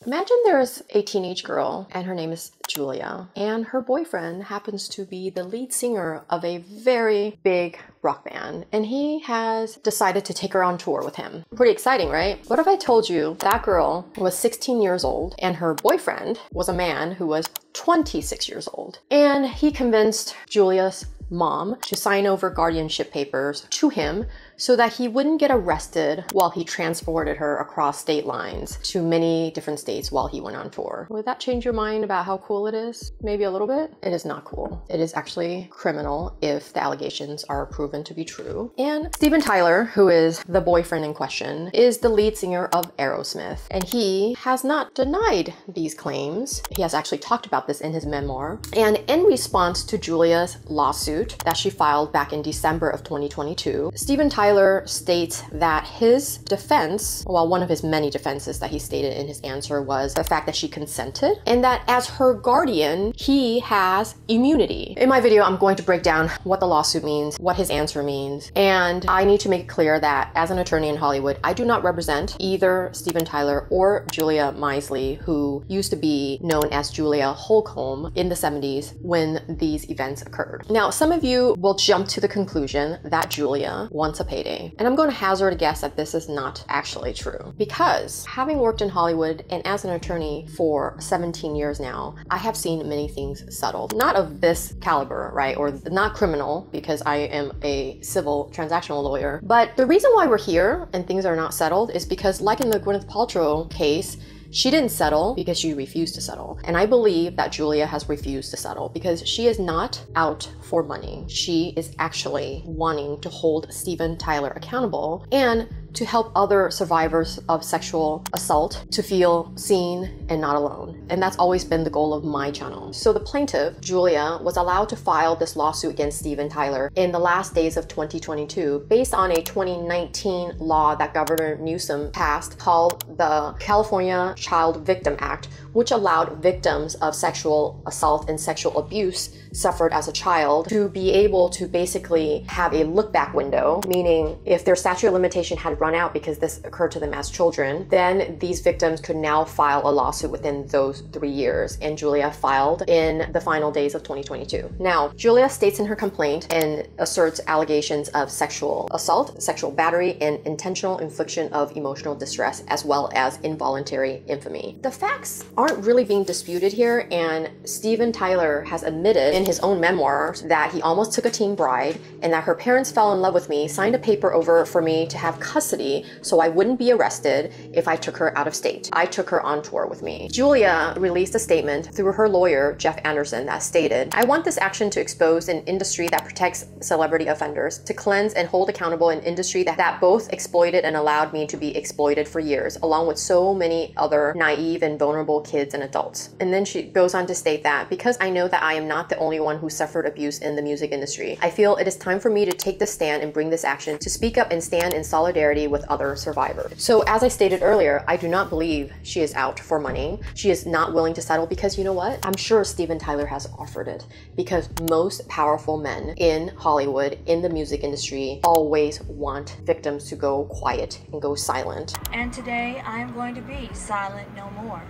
Imagine there's a teenage girl and her name is Julia, and her boyfriend happens to be the lead singer of a very big rock band, and he has decided to take her on tour with him. Pretty exciting, right? What if I told you that girl was 16 years old and her boyfriend was a man who was 26 years old, and he convinced Julia's mom to sign over guardianship papers to him so that he wouldn't get arrested while he transported her across state lines to many different states while he went on tour. Would that change your mind about how cool it is? Maybe a little bit? It is not cool. It is actually criminal if the allegations are proven to be true. And Steven Tyler, who is the boyfriend in question, is the lead singer of Aerosmith, and he has not denied these claims. He has actually talked about this in his memoir. And in response to Julia's lawsuit that she filed back in December of 2022, Steven Tyler states that his defense, well, one of his many defenses that he stated in his answer was the fact that she consented and that as her guardian, he has immunity. In my video, I'm going to break down what the lawsuit means, what his answer means, and I need to make it clear that as an attorney in Hollywood, I do not represent either Steven Tyler or Julia Misley, who used to be known as Julia Holocomb in the 70s when these events occurred. Now, some of you will jump to the conclusion that Julia wants a payday. And I'm going to hazard a guess that this is not actually true, because having worked in Hollywood and as an attorney for 17 years now, I have seen many things settled. Not of this caliber, right? Or not criminal, because I am a civil transactional lawyer. But the reason why we're here and things are not settled is because, like in the Gwyneth Paltrow case, she didn't settle because she refused to settle. And I believe that Julia has refused to settle because she is not out for money. She is actually wanting to hold Steven Tyler accountable and to help other survivors of sexual assault to feel seen and not alone. And that's always been the goal of my channel. So the plaintiff, Julia, was allowed to file this lawsuit against Steven Tyler in the last days of 2022 based on a 2019 law that Governor Newsom passed called the California Child Victim Act, which allowed victims of sexual assault and sexual abuse suffered as a child to be able to basically have a look-back window, meaning if their statute of limitation had run out because this occurred to them as children, then these victims could now file a lawsuit within those 3 years. And Julia filed in the final days of 2022. Now, Julia states in her complaint and asserts allegations of sexual assault, sexual battery, and intentional infliction of emotional distress, as well as involuntary infamy. The facts aren't really being disputed here, and Steven Tyler has admitted in his own memoirs that he almost took a teen bride and that her parents fell in love with me, signed a paper over for me to have custody so I wouldn't be arrested if I took her out of state. I took her on tour with me. Julia released a statement through her lawyer, Jeff Anderson, that stated, "I want this action to expose an industry that protects celebrity offenders, to cleanse and hold accountable an industry that both exploited and allowed me to be exploited for years, along with so many other naive and vulnerable kids and adults." And then she goes on to state that, "Because I know that I am not the only one who suffered abuse in the music industry, I feel it is time for me to take this stand and bring this action to speak up and stand in solidarity with other survivors." So as I stated earlier, I do not believe she is out for money. She is not willing to settle because, you know what? I'm sure Steven Tyler has offered it, because most powerful men in Hollywood, in the music industry, always want victims to go quiet and go silent. And today I'm going to be silent no more.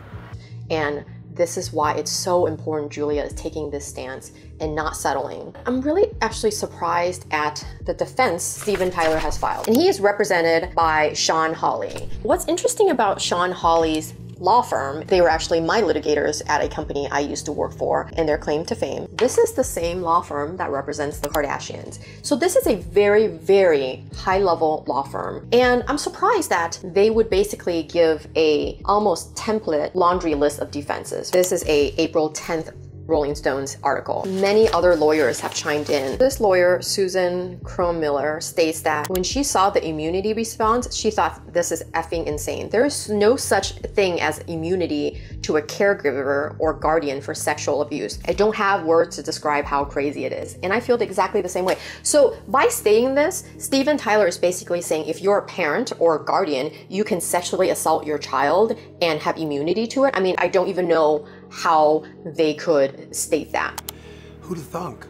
And this is why it's so important Julia is taking this stance and not settling. I'm really actually surprised at the defense Steven Tyler has filed. And he is represented by Sean Hawley. What's interesting about Sean Hawley's law firm, they were actually my litigators at a company I used to work for and their claim to fame. This is the same law firm that represents the Kardashians. So this is a very, very high-level law firm. And I'm surprised that they would basically give a almost template laundry list of defenses. This is a April 10th Rolling Stones article. Many other lawyers have chimed in. This lawyer, Susan Cromiller, states that when she saw the immunity response, she thought, this is effing insane. There is no such thing as immunity to a caregiver or guardian for sexual abuse. I don't have words to describe how crazy it is. And I feel exactly the same way. So by stating this, Steven Tyler is basically saying if you're a parent or a guardian, you can sexually assault your child and have immunity to it. I mean, I don't even know how they could state that. Who'd have thunk?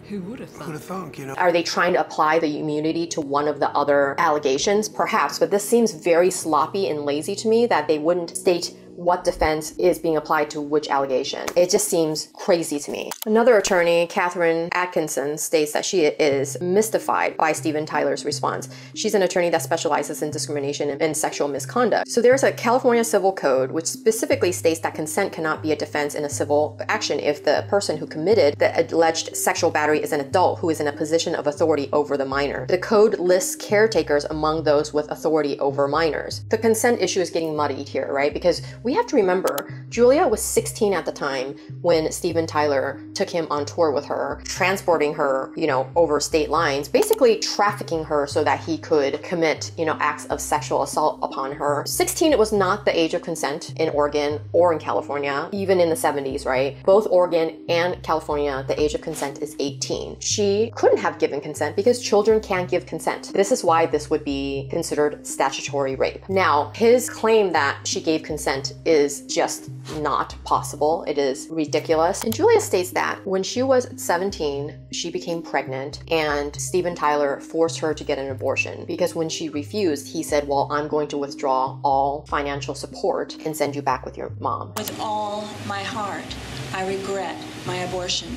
Who would have thunk? Who'd have thunk, you know? Are they trying to apply the immunity to one of the other allegations? Perhaps, but this seems very sloppy and lazy to me that they wouldn't state what defense is being applied to which allegation. It just seems crazy to me. Another attorney, Catherine Atkinson, states that she is mystified by Steven Tyler's response. She's an attorney that specializes in discrimination and sexual misconduct. So there's a California Civil Code which specifically states that consent cannot be a defense in a civil action if the person who committed the alleged sexual battery is an adult who is in a position of authority over the minor. The code lists caretakers among those with authority over minors. The consent issue is getting muddied here, right? Because we have to remember, Julia was 16 at the time when Steven Tyler took him on tour with her, transporting her, over state lines, basically trafficking her so that he could commit, acts of sexual assault upon her. 16, it was not the age of consent in Oregon or in California, even in the 70s, right? Both Oregon and California, the age of consent is 18. She couldn't have given consent because children can't give consent. This is why this would be considered statutory rape. Now, his claim that she gave consent is just not possible. It is ridiculous. And Julia states that when she was 17, she became pregnant and Steven Tyler forced her to get an abortion because when she refused, he said, well, I'm going to withdraw all financial support and send you back with your mom. With all my heart, I regret my abortion.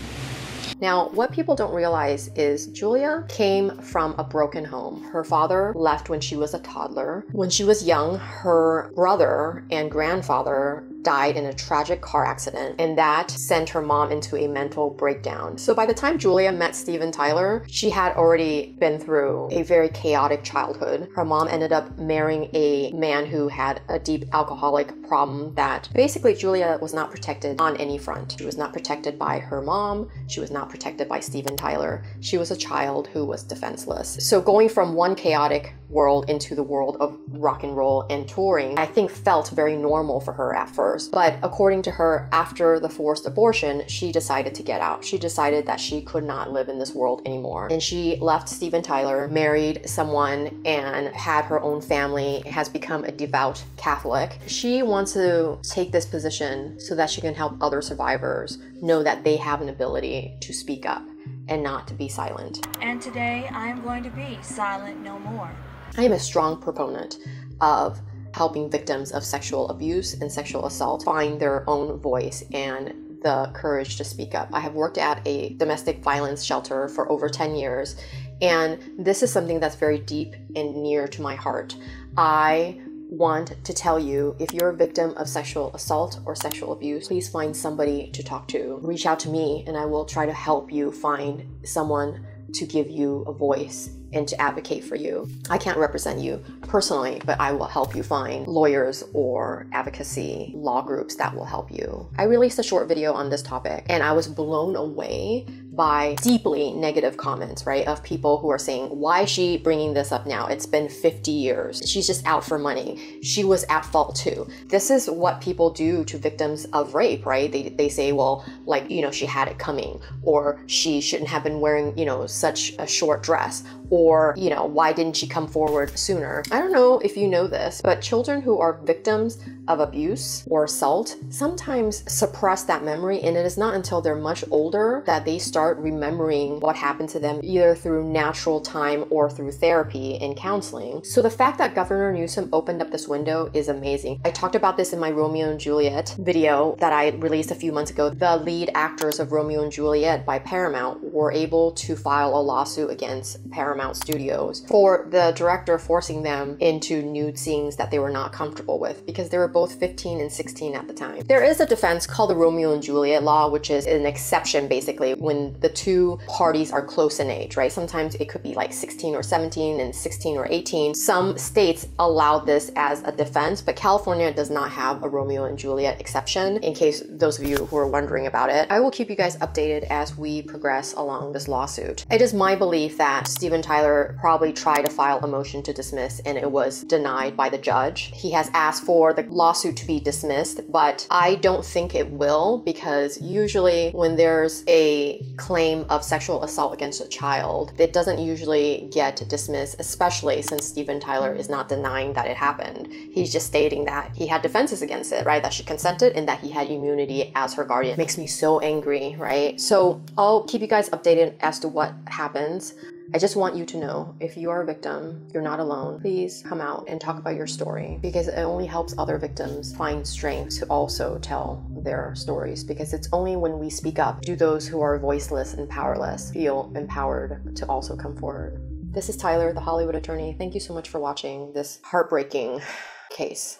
Now, what people don't realize is Julia came from a broken home. Her father left when she was a toddler. When she was young, her brother and grandfather died in a tragic car accident, and that sent her mom into a mental breakdown. So by the time Julia met Steven Tyler, she had already been through a very chaotic childhood. Her mom ended up marrying a man who had a deep alcoholic problem that basically Julia was not protected on any front. She was not protected by her mom. She was not protected by Steven Tyler. She was a child who was defenseless. So going from one chaotic world into the world of rock and roll and touring, I think felt very normal for her at first. But according to her, after the forced abortion, she decided to get out. She decided that she could not live in this world anymore. And she left Steven Tyler, married someone, and had her own family, has become a devout Catholic. She wants to take this position so that she can help other survivors know that they have an ability to speak up and not to be silent. And today I am going to be silent no more. I am a strong proponent of helping victims of sexual abuse and sexual assault find their own voice and the courage to speak up. I have worked at a domestic violence shelter for over 10 years, and this is something that's very deep and near to my heart. I want to tell you, if you're a victim of sexual assault or sexual abuse, please find somebody to talk to. Reach out to me and I will try to help you find someone to give you a voice and to advocate for you. I can't represent you personally, but I will help you find lawyers or advocacy law groups that will help you. I released a short video on this topic and I was blown away by deeply negative comments, right? Of people who are saying, why is she bringing this up now? It's been 50 years. She's just out for money. She was at fault too. This is what people do to victims of rape, right? They say, well, like, she had it coming, or she shouldn't have been wearing, such a short dress, or, why didn't she come forward sooner? I don't know if you know this, but children who are victims of abuse or assault sometimes suppress that memory, and it is not until they're much older that they start remembering what happened to them, either through natural time or through therapy and counseling. So the fact that Governor Newsom opened up this window is amazing. I talked about this in my Romeo and Juliet video that I released a few months ago. The lead actors of Romeo and Juliet by Paramount were able to file a lawsuit against Paramount Studios for the director forcing them into nude scenes that they were not comfortable with, because they were both 15 and 16 at the time. There is a defense called the Romeo and Juliet law, which is an exception basically when the two parties are close in age, right? Sometimes it could be like 16 or 17 and 16 or 18. Some states allow this as a defense, but California does not have a Romeo and Juliet exception, in case those of you who are wondering about it. I will keep you guys updated as we progress along this lawsuit. It is my belief that Steven Tyler probably tried to file a motion to dismiss and it was denied by the judge. He has asked for the lawsuit to be dismissed, but I don't think it will, because usually when there's a claim of sexual assault against a child, it doesn't usually get dismissed, especially since Steven Tyler is not denying that it happened. He's just stating that he had defenses against it, right? That she consented and that he had immunity as her guardian. It makes me so angry, right? So I'll keep you guys updated as to what happens. I just want you to know, if you are a victim, you're not alone. Please come out and talk about your story, because it only helps other victims find strength to also tell their stories, because it's only when we speak up do those who are voiceless and powerless feel empowered to also come forward. This is Tyler, the Hollywood attorney. Thank you so much for watching this heartbreaking case.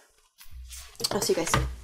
I'll see you guys soon.